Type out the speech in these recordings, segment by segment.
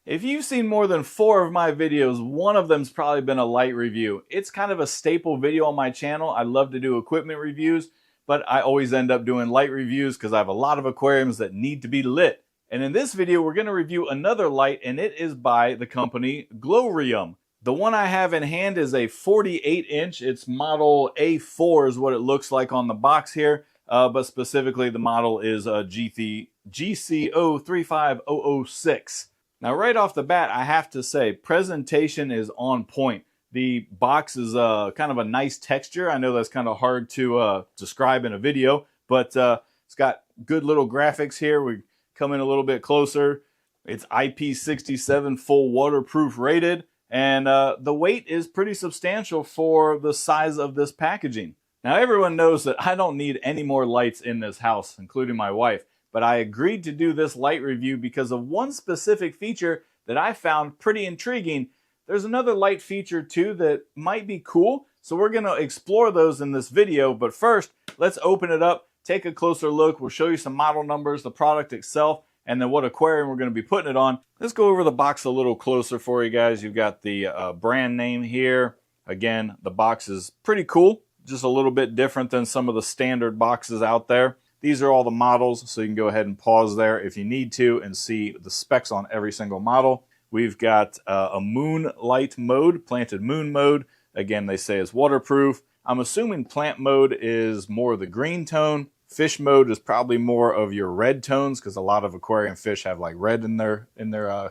If you've seen more than 4 of my videos, one of them's probably been a light review. It's kind of a staple video on my channel. I love to do equipment reviews, but I always end up doing light reviews because I have a lot of aquariums that need to be lit. And in this video, we're going to review another light, and it is by the company GLOWRIUM. The one I have in hand is a 48-inch. It's model A4 is what it looks like on the box here, but specifically the model is GCO35006. Now, right off the bat, I have to say, presentation is on point. The box is kind of a nice texture. I know that's kind of hard to describe in a video, but it's got good little graphics here. We come in a little bit closer. It's IP67 full waterproof rated, and the weight is pretty substantial for the size of this packaging. Now, everyone knows that I don't need any more lights in this house, including my wife. But I agreed to do this light review because of one specific feature that I found pretty intriguing. There's another light feature too that might be cool, so we're going to explore those in this video. But first, let's open it up, take a closer look. We'll show you some model numbers, the product itself, and then what aquarium we're going to be putting it on. Let's go over the box a little closer for you guys. You've got the brand name here. Again, the box is pretty cool, just a little bit different than some of the standard boxes out there. These are all the models, so you can go ahead and pause there if you need to and see the specs on every single model. We've got a moonlight mode, planted moon mode. Again, they say it's waterproof. I'm assuming plant mode is more the green tone. Fish mode is probably more of your red tones because a lot of aquarium fish have like red in their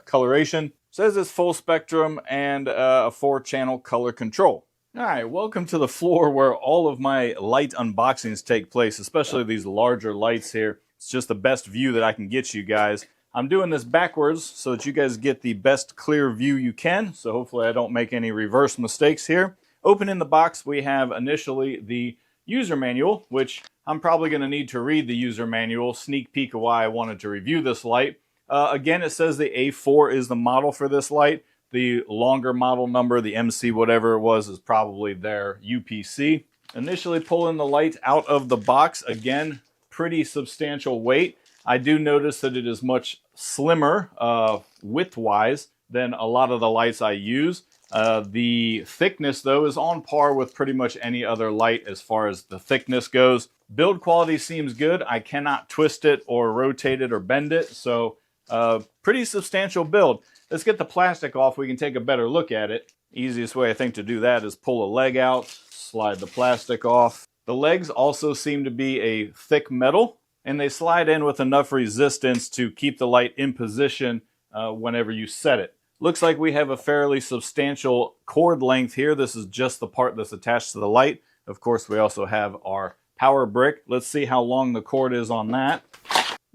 coloration. It says it's full spectrum and a 4-channel color control. Alright, welcome to the floor where all of my light unboxings take place, especially these larger lights here. It's just the best view that I can get you guys. I'm doing this backwards so that you guys get the best clear view you can, so hopefully I don't make any reverse mistakes here. Opening the box, we have initially the user manual, which I'm probably going to need to read the user manual, sneak peek of why I wanted to review this light. Again, it says the A4 is the model for this light. The longer model number, the MC whatever it was, is probably their UPC. Initially pulling the light out of the box, again, pretty substantial weight. I do notice that it is much slimmer width-wise than a lot of the lights I use. The thickness, though, is on par with pretty much any other light as far as the thickness goes. Build quality seems good. I cannot twist it or rotate it or bend it, so pretty substantial build. Let's get the plastic off. We can take a better look at it. Easiest way I think to do that is pull a leg out, slide the plastic off. The legs also seem to be a thick metal, and they slide in with enough resistance to keep the light in position whenever you set it. Looks like we have a fairly substantial cord length here. This is just the part that's attached to the light. Of course, we also have our power brick. Let's see how long the cord is on that.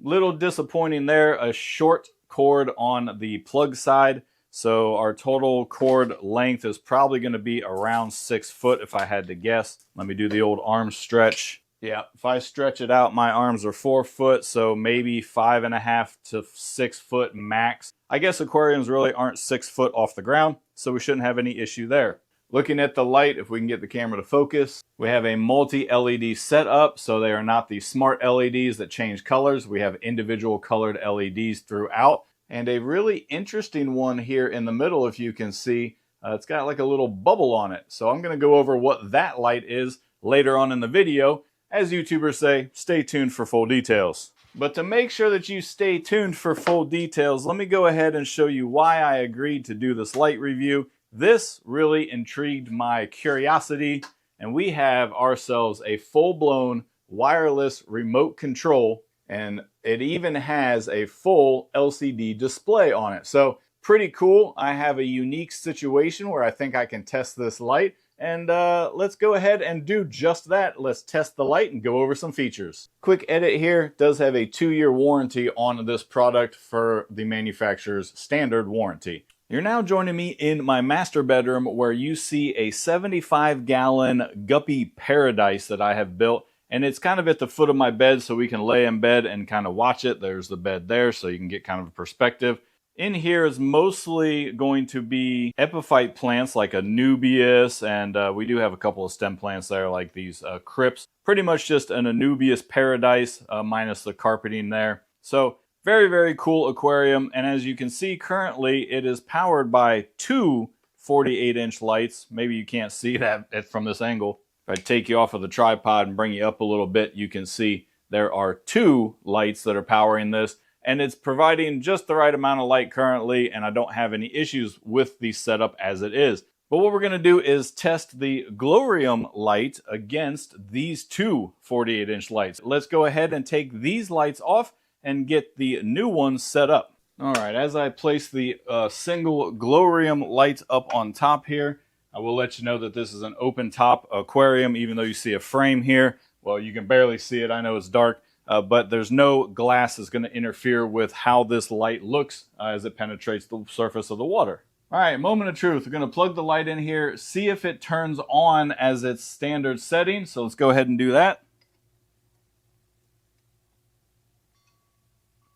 Little disappointing there, a short cord on the plug side. So our total cord length is probably going to be around 6 foot if I had to guess. Let me do the old arm stretch. Yeah, if I stretch it out, my arms are 4 foot, so maybe 5.5 to 6 foot max. I guess aquariums really aren't 6 foot off the ground, so we shouldn't have any issue there. Looking at the light, if we can get the camera to focus, we have a multi-LED setup, so they are not the smart LEDs that change colors. We have individual colored LEDs throughout, and a really interesting one here in the middle, if you can see. It's got like a little bubble on it, so I'm going to go over what that light is later on in the video. As YouTubers say, stay tuned for full details. But to make sure that you stay tuned for full details, let me go ahead and show you why I agreed to do this light review. This really intrigued my curiosity, and we have ourselves a full-blown wireless remote control, and it even has a full LCD display on it. So pretty cool. I have a unique situation where I think I can test this light, and let's go ahead and do just that. Let's test the light and go over some features. Quick edit here, it does have a 2-year warranty on this product for the manufacturer's standard warranty. You're now joining me in my master bedroom where you see a 75-gallon guppy paradise that I have built, and it's kind of at the foot of my bed so we can lay in bed and kind of watch it. There's the bed there so you can get kind of a perspective. In here is mostly going to be epiphyte plants like Anubias, and we do have a couple of stem plants there like these crypts. Pretty much just an Anubias paradise minus the carpeting there. So Very, very cool aquarium. And as you can see currently, it is powered by two 48-inch lights. Maybe you can't see that from this angle. If I take you off of the tripod and bring you up a little bit, you can see there are two lights that are powering this. And it's providing just the right amount of light currently, and I don't have any issues with the setup as it is. But what we're going to do is test the GLOWRIUM light against these two 48-inch lights. Let's go ahead and take these lights off and get the new ones set up. All right, as I place the single GLOWRIUM light up on top here, I will let you know that this is an open top aquarium, even though you see a frame here. Well, you can barely see it. I know it's dark. But there's no glass that's going to interfere with how this light looks as it penetrates the surface of the water. All right, moment of truth. We're going to plug the light in here, see if it turns on as its standard setting. So let's go ahead and do that.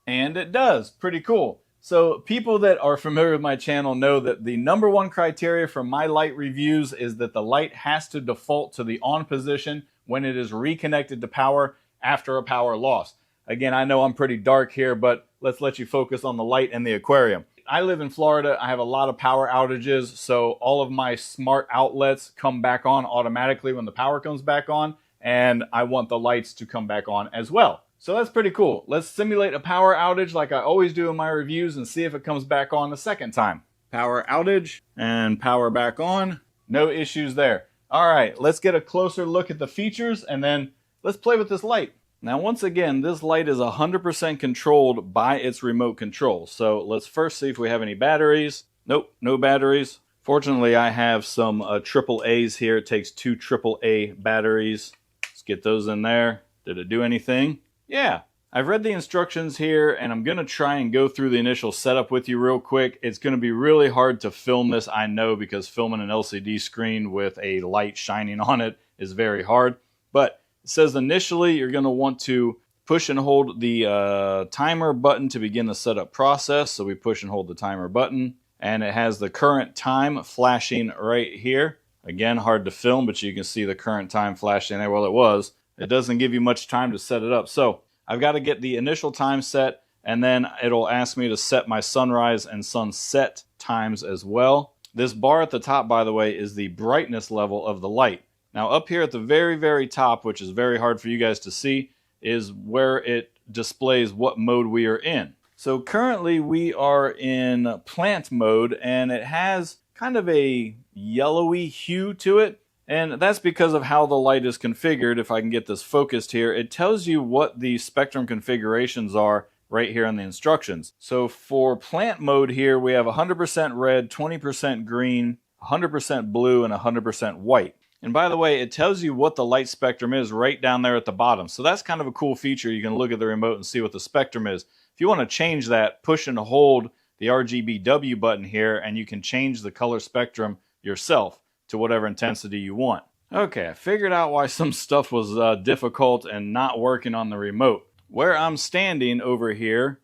And it does. Pretty cool. So people that are familiar with my channel know that the number one criteria for my light reviews is that the light has to default to the on position when it is reconnected to power after a power loss. Again, I know I'm pretty dark here, but let's let you focus on the light and the aquarium. I live in Florida. I have a lot of power outages, so all of my smart outlets come back on automatically when the power comes back on, and I want the lights to come back on as well. So that's pretty cool. Let's simulate a power outage like I always do in my reviews and see if it comes back on the second time. Power outage and power back on. No issues there. All right, let's get a closer look at the features and then let's play with this light. Now, once again, this light is 100% controlled by its remote control. So let's first see if we have any batteries. Nope, no batteries. Fortunately, I have some AAAs here. It takes two AAA batteries. Let's get those in there. Did it do anything? Yeah. I've read the instructions here, and I'm going to try and go through the initial setup with you real quick. It's going to be really hard to film this, I know, because filming an LCD screen with a light shining on it is very hard. But it says initially you're going to want to push and hold the timer button to begin the setup process. So we push and hold the timer button, and it has the current time flashing right here. Again, hard to film, but you can see the current time flashing there. Well, it was. It doesn't give you much time to set it up. So I've got to get the initial time set, and then it'll ask me to set my sunrise and sunset times as well. This bar at the top, by the way, is the brightness level of the light. Now up here at the very, very top, which is very hard for you guys to see, is where it displays what mode we are in. So currently we are in plant mode, and it has kind of a yellowy hue to it. And that's because of how the light is configured. If I can get this focused here, it tells you what the spectrum configurations are right here in the instructions. So for plant mode here, we have 100% red, 20% green, 100% blue, and 100% white. And by the way, it tells you what the light spectrum is right down there at the bottom. So that's kind of a cool feature. You can look at the remote and see what the spectrum is. If you want to change that, push and hold the RGBW button here, and you can change the color spectrum yourself to whatever intensity you want. Okay, I figured out why some stuff was difficult and not working on the remote. Where I'm standing over here,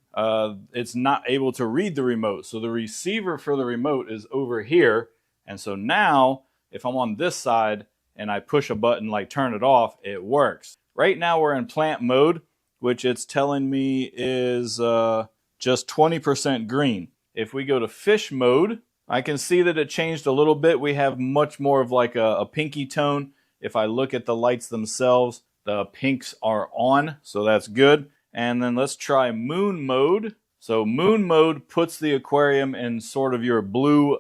it's not able to read the remote. So the receiver for the remote is over here. And so now, if I'm on this side and I push a button like turn it off, it works. Right now we're in plant mode, which it's telling me is just 20% green. If we go to fish mode, I can see that it changed a little bit. We have much more of like a pinky tone. If I look at the lights themselves, the pinks are on, so that's good. And then let's try moon mode. So moon mode puts the aquarium in sort of your blue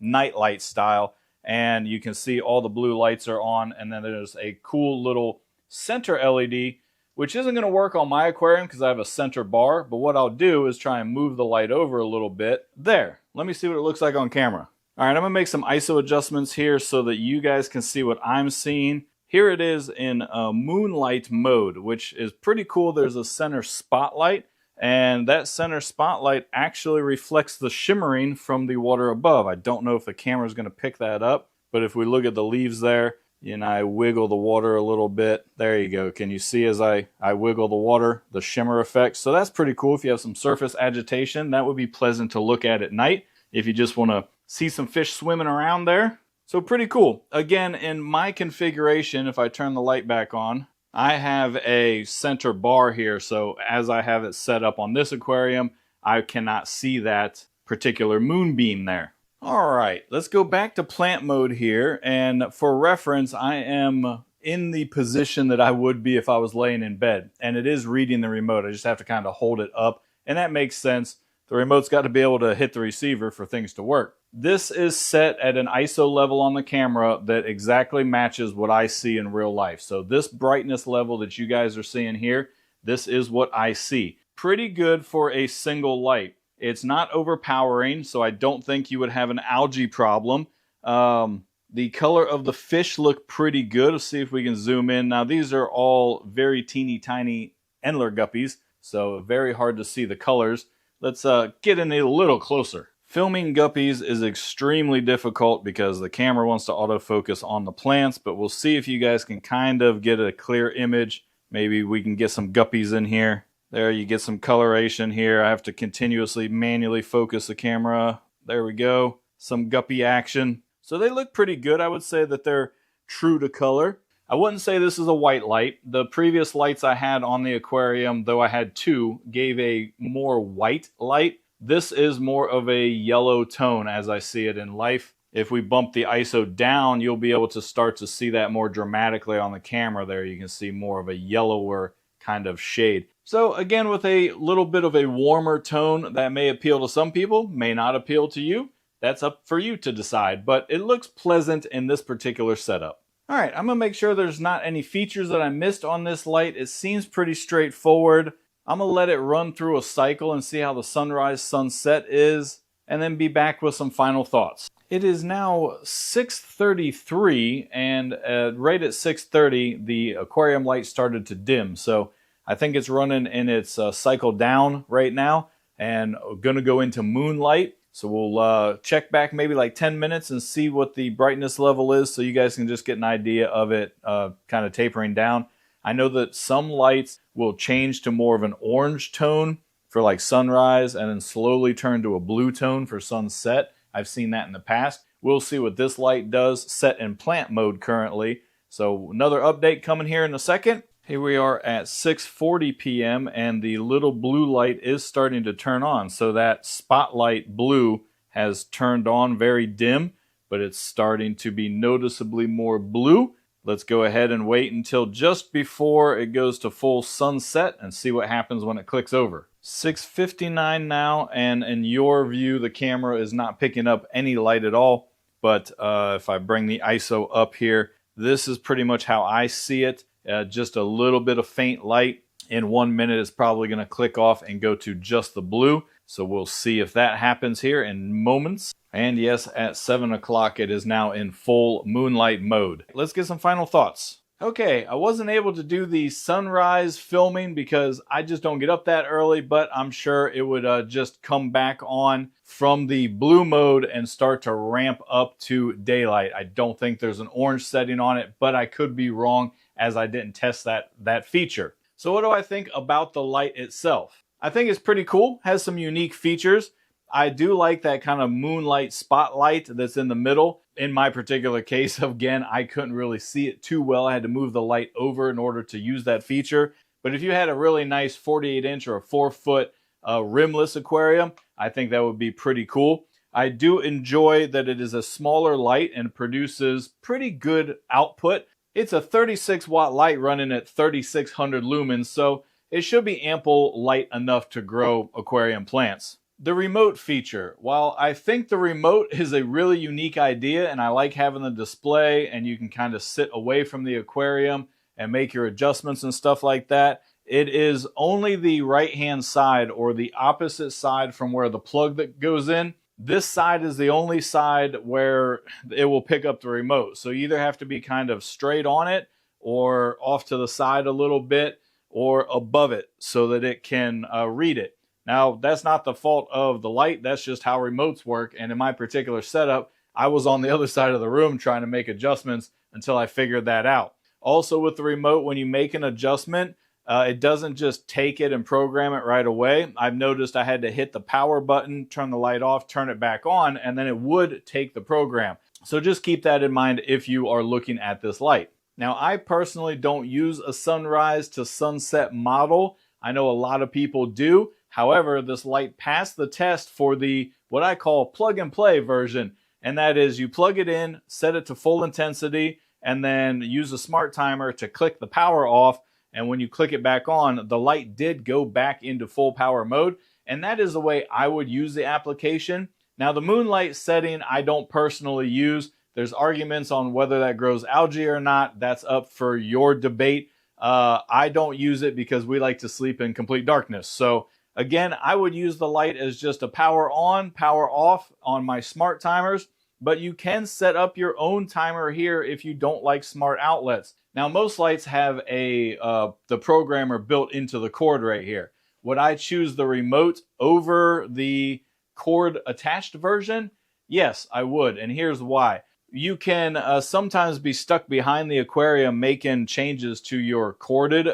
nightlight style, and you can see all the blue lights are on, and then there's a cool little center LED, which isn't going to work on my aquarium because I have a center bar, but what I'll do is try and move the light over a little bit. There. Let me see what it looks like on camera. All right, I'm going to make some ISO adjustments here so that you guys can see what I'm seeing. Here it is in moonlight mode, which is pretty cool. There's a center spotlight, and that center spotlight actually reflects the shimmering from the water above. I don't know if the camera is going to pick that up, but if we look at the leaves there, and I wiggle the water a little bit. There you go. Can you see as I wiggle the water, the shimmer effect? So that's pretty cool. If you have some surface agitation, that would be pleasant to look at night if you just want to see some fish swimming around there. So pretty cool. Again, in my configuration, if I turn the light back on, I have a center bar here, so as I have it set up on this aquarium, I cannot see that particular moonbeam there. All right, let's go back to plant mode here, and for reference, I am in the position that I would be if I was laying in bed, and it is reading the remote. I just have to kind of hold it up, and that makes sense. The remote's got to be able to hit the receiver for things to work. This is set at an ISO level on the camera that exactly matches what I see in real life. So this brightness level that you guys are seeing here, this is what I see. Pretty good for a single light. It's not overpowering, so I don't think you would have an algae problem. The color of the fish look pretty good. Let's see if we can zoom in. Now these are all very teeny tiny Endler guppies, so very hard to see the colors. Let's get in a little closer. Filming guppies is extremely difficult because the camera wants to autofocus on the plants, but we'll see if you guys can kind of get a clear image. Maybe we can get some guppies in here. There, you get some coloration here. I have to continuously manually focus the camera. There we go. Some guppy action. So they look pretty good. I would say that they're true to color. I wouldn't say this is a white light. The previous lights I had on the aquarium, though I had two, gave a more white light. This is more of a yellow tone as I see it in life. If we bump the ISO down, you'll be able to start to see that more dramatically on the camera there. You can see more of a yellower kind of shade. So again, with a little bit of a warmer tone that may appeal to some people, may not appeal to you. That's up for you to decide, but it looks pleasant in this particular setup. All right, I'm gonna make sure there's not any features that I missed on this light. It seems pretty straightforward. I'm gonna let it run through a cycle and see how the sunrise sunset is, and then be back with some final thoughts. It is now 6:33, and right at 6:30, the aquarium light started to dim. So I think it's running in its cycle down right now, and gonna go into moonlight. So we'll check back maybe like 10 minutes and see what the brightness level is so you guys can just get an idea of it kind of tapering down. I know that some lights will change to more of an orange tone for like sunrise and then slowly turn to a blue tone for sunset. I've seen that in the past. We'll see what this light does set in plant mode currently. So another update coming here in a second. Here we are at 6:40 p.m. and the little blue light is starting to turn on. So that spotlight blue has turned on very dim, but it's starting to be noticeably more blue. Let's go ahead and wait until just before it goes to full sunset and see what happens when it clicks over. 6:59 now, and in your view, the camera is not picking up any light at all. But if I bring the ISO up here, this is pretty much how I see it. Just a little bit of faint light. In 1 minute, it's probably going to click off and go to just the blue. So we'll see if that happens here in moments. And yes, at 7 o'clock, it is now in full moonlight mode. Let's get some final thoughts. Okay, I wasn't able to do the sunrise filming because I just don't get up that early, but I'm sure it would just come back on from the blue mode and start to ramp up to daylight. I don't think there's an orange setting on it, but I could be wrong as I didn't test that feature. So what do I think about the light itself? I think it's pretty cool, has some unique features. I do like that kind of moonlight spotlight that's in the middle. In my particular case, again, I couldn't really see it too well. I had to move the light over in order to use that feature. But if you had a really nice 48-inch or a 4-foot rimless aquarium, I think that would be pretty cool. I do enjoy that it is a smaller light and produces pretty good output. It's a 36-watt light running at 3600 lumens, so it should be ample light enough to grow aquarium plants. The remote feature. While I think the remote is a really unique idea and I like having the display and you can kind of sit away from the aquarium and make your adjustments and stuff like that, it is only the right-hand side or the opposite side from where the plug that goes in. This side is the only side where it will pick up the remote. So you either have to be kind of straight on it or off to the side a little bit or above it so that it can read it. Now, that's not the fault of the light. That's just how remotes work. And in my particular setup, I was on the other side of the room trying to make adjustments until I figured that out. Also with the remote, when you make an adjustment, it doesn't just take it and program it right away. I've noticed I had to hit the power button, turn the light off, turn it back on, and then it would take the program. So just keep that in mind if you are looking at this light. Now, I personally don't use a sunrise to sunset model. I know a lot of people do. However, this light passed the test for the what I call plug and play version. And that is you plug it in, set it to full intensity, and then use a smart timer to click the power off. And when you click it back on, the light did go back into full power mode. And that is the way I would use the application. Now, the moonlight setting I don't personally use. There's arguments on whether that grows algae or not. That's up for your debate. I don't use it because we like to sleep in complete darkness. So again, I would use the light as just a power on, power off on my smart timers, but you can set up your own timer here if you don't like smart outlets. Now, most lights have the programmer built into the cord right here. Would I choose the remote over the cord attached version? Yes, I would, and here's why. You can sometimes be stuck behind the aquarium making changes to your corded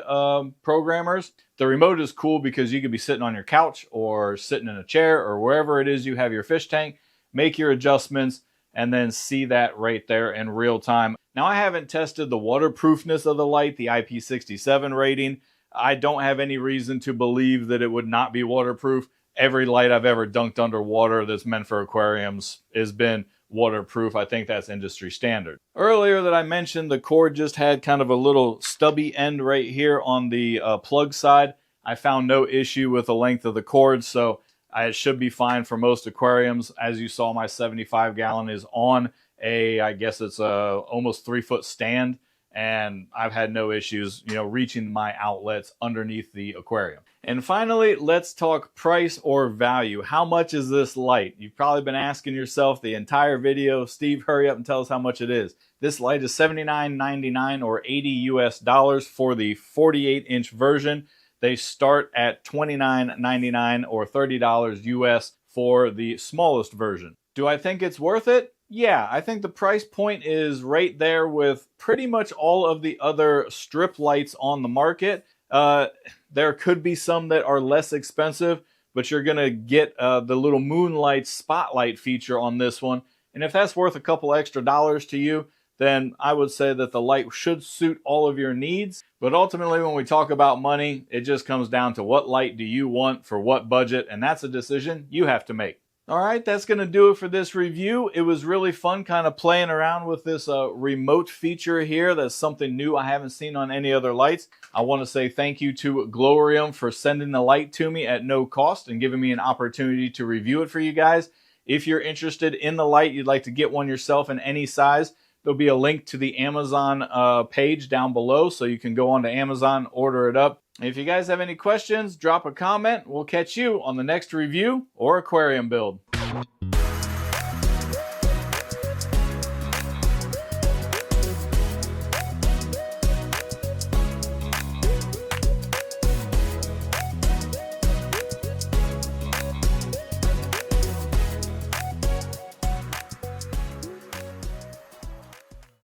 programmers. The remote is cool because you could be sitting on your couch or sitting in a chair or wherever it is you have your fish tank, make your adjustments, and then see that right there in real time. Now, I haven't tested the waterproofness of the light, the IP67 rating. I don't have any reason to believe that it would not be waterproof. Every light I've ever dunked underwater that's meant for aquariums has been waterproof. I think that's industry standard. Earlier that I mentioned, the cord just had kind of a little stubby end right here on the plug side. I found no issue with the length of the cord, so it should be fine for most aquariums. As you saw, my 75 gallon is on I guess it's a almost 3-foot stand, and I've had no issues, reaching my outlets underneath the aquarium. And finally, let's talk price or value. How much is this light? You've probably been asking yourself the entire video. Steve, hurry up and tell us how much it is. This light is $79.99 or $80 US for the 48-inch version. They start at $29.99 or $30 US for the smallest version. Do I think it's worth it? Yeah, I think the price point is right there with pretty much all of the other strip lights on the market. There could be some that are less expensive, but you're going to get the little moonlight spotlight feature on this one. And if that's worth a couple extra dollars to you, then I would say that the light should suit all of your needs. But ultimately, when we talk about money, it just comes down to what light do you want for what budget, and that's a decision you have to make. All right, that's going to do it for this review. It was really fun kind of playing around with this remote feature here. That's something new I haven't seen on any other lights. I want to say thank you to GLOWRIUM for sending the light to me at no cost and giving me an opportunity to review it for you guys. If you're interested in the light, you'd like to get one yourself in any size, there'll be a link to the Amazon page down below, so you can go on to Amazon, order it up. If you guys have any questions, drop a comment. We'll catch you on the next review or aquarium build.